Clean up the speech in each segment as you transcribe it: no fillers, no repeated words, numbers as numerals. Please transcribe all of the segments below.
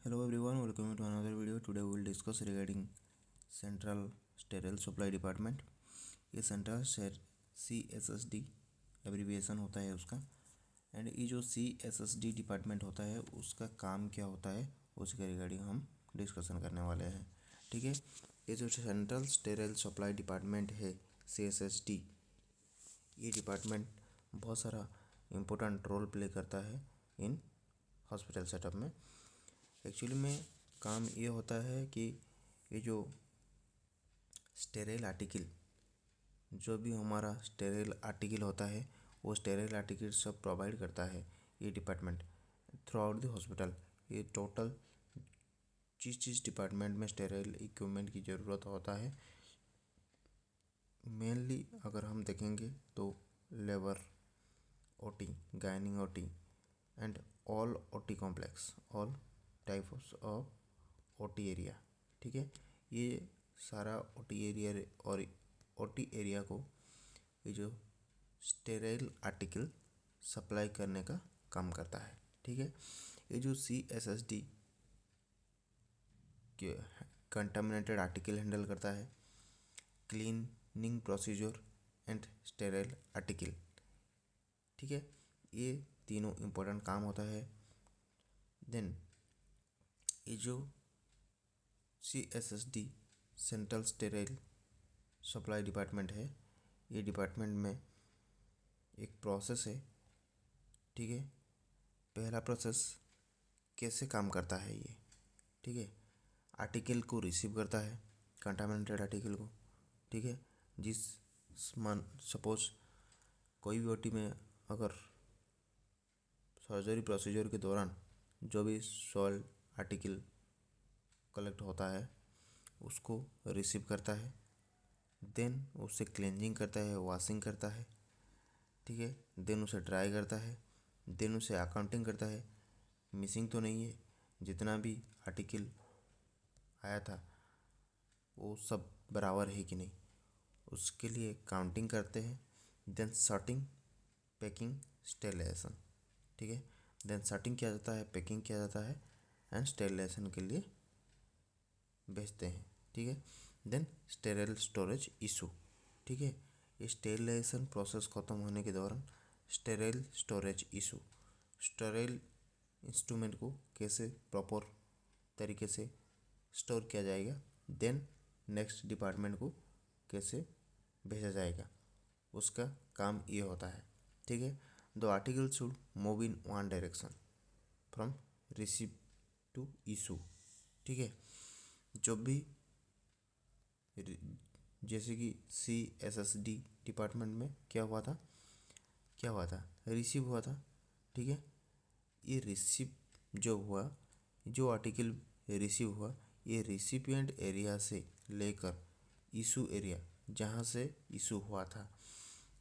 Hello everyone, welcome to another video. Today we will discuss regarding Central Sterile Supply Department. ये central CSSD abbreviation होता है उसका। And ये जो CSSD department होता है उसका काम क्या होता है उसके रिगार्डिंग हम डिस्कशन करने वाले हैं। ठीक है, ये जो सेंट्रल स्टेराइल सप्लाई डिपार्टमेंट है CSSD, ये डिपार्टमेंट बहुत सारा इम्पोर्टेंट रोल प्ले करता है इन हॉस्पिटल सेटअप में। एक्चुअली में काम ये होता है कि ये जो स्टेराइल आर्टिकल, जो भी हमारा स्टेराइल आर्टिकल होता है वो स्टेराइल आर्टिकल सब प्रोवाइड करता है ये department throughout the hospital. ये टोटल जिस डिपार्टमेंट में स्टेराइल इक्विपमेंट की ज़रूरत होता है, मेनली अगर हम देखेंगे तो लेबर ओटी, गायनिंग OT and all OT complex, all types of OT area. ठीक है, ये सारा ओटी एरिया और ओटी एरिया को ये जो स्टेराइल आर्टिकल सप्लाई करने का काम करता है। ठीक है, ये जो CSSD के कंटामिनेटेड आर्टिकल हैंडल करता है, cleaning procedure and sterile article. ठीक है, ये तीनों इम्पोर्टेंट काम होता है। देन ये जो CSSD central sterile supply department है, ये डिपार्टमेंट में एक प्रोसेस है। ठीक है, पहला प्रोसेस कैसे काम करता है ये। ठीक है, आर्टिकल को रिसीव करता है, कंटामिनेटेड आर्टिकल को। ठीक है, जिस सपोज कोई भी ओटी में अगर सर्जरी प्रोसीजर के दौरान जो भी सॉइल आर्टिकल कलेक्ट होता है उसको रिसीव करता है, देन उससे क्लेंजिंग करता है, वॉशिंग करता है। ठीक है, देन उसे ड्राई करता है, देन उसे अकाउंटिंग करता है, मिसिंग तो नहीं है, जितना भी आर्टिकल आया था वो सब बराबर है कि नहीं, उसके लिए काउंटिंग करते हैं। Then sorting, packing, sterilisation. ठीक है, देन सॉर्टिंग किया जाता है, पैकिंग किया जाता है एंड स्टेरिलाइजेशन के लिए भेजते हैं। ठीक है, देन स्टेराइल स्टोरेज इशू। ठीक है, ये स्टेरिलाइजेशन प्रोसेस ख़त्म होने के दौरान sterile storage issue, sterile instrument को कैसे प्रॉपर तरीके से स्टोर किया जाएगा, देन नेक्स्ट डिपार्टमेंट को कैसे भेजा जाएगा, उसका काम ये होता है। ठीक है, the article should move in one direction from receive to issue. ठीक है, जब भी जैसे कि CSSD डिपार्टमेंट में क्या हुआ था, रिसीव हुआ था। ठीक है, ये रिसीव जो हुआ, जो आर्टिकल रिसीव हुआ, ये रिसिपिएंट एरिया से लेकर इशू एरिया जहाँ से इशू हुआ था,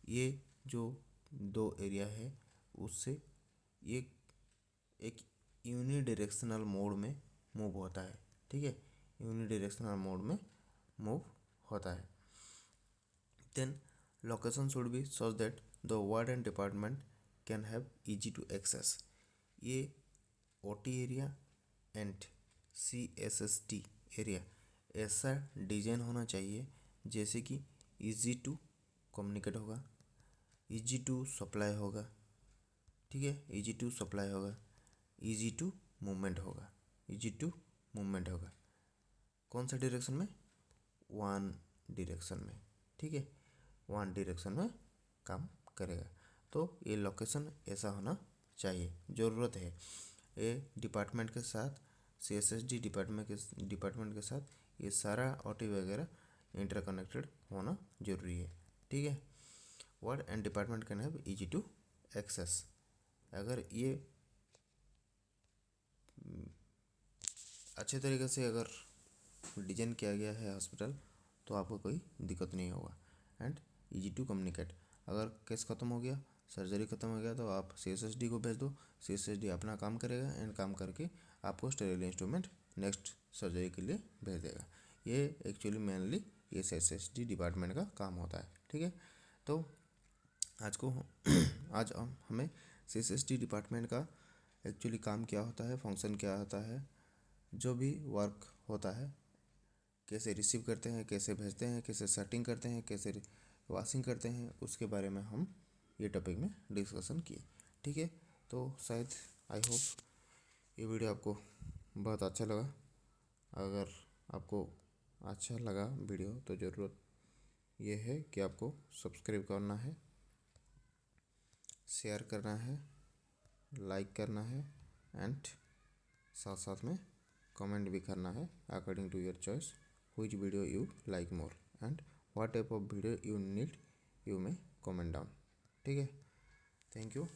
ये जो दो एरिया है उससे ये एक यूनिडायरेक्शनल मोड में मूव होता है। ठीक है, यूनिडायरेक्शनल मोड में मूव होता है। Then location should be such that the ward and department can have easy to access. ये OT area and CSSD area ऐसा डिजाइन होना चाहिए जैसे कि इजी टू कम्युनिकेट होगा, इजी टू सप्लाई होगा। ठीक है, इजी टू सप्लाई होगा, इजी टू मूवमेंट होगा, इजी टू मूवमेंट होगा। कौन सा डायरेक्शन में? वन डायरेक्शन में। ठीक है, वन डायरेक्शन में काम करेगा। तो ये लोकेशन ऐसा होना चाहिए, ज़रूरत है। ये डिपार्टमेंट के साथ, CSSD डिपार्टमेंट के साथ ये सारा ओटी वगैरह इंटरकनेक्टेड होना जरूरी है। ठीक है, ward and department can have easy to access. अगर ये अच्छे तरीके से अगर डिजाइन किया गया है हॉस्पिटल तो आपको कोई दिक्कत नहीं होगा एंड इजी टू कम्युनिकेट। अगर केस ख़त्म हो गया, सर्जरी ख़त्म हो गया तो आप CSSD को भेज दो, CSSD अपना काम करेगा एंड काम करके आपको स्टेरिल इंस्ट्रूमेंट नेक्स्ट सर्जरी के लिए भेज देगा। ये एक्चुअली मेनली ये CSSD डिपार्टमेंट का काम होता है। ठीक है, तो आज हमें CSSD डिपार्टमेंट का एक्चुअली काम क्या होता है, फंक्शन क्या होता है, जो भी वर्क होता है, कैसे रिसीव करते हैं, कैसे भेजते हैं, कैसे सेटिंग करते हैं, कैसे वॉशिंग करते हैं, उसके बारे में हम ये टॉपिक में डिस्कशन किए। ठीक है, तो शायद आई होप ये वीडियो आपको बहुत अच्छा लगा। अगर आपको अच्छा लगा वीडियो तो ज़रूरत ये है कि आपको सब्सक्राइब करना है, शेयर करना है, लाइक करना है एंड साथ साथ में कमेंट भी करना है according to your choice which video you like more and what type of video you need, you may comment down। ठीक है, थैंक यू।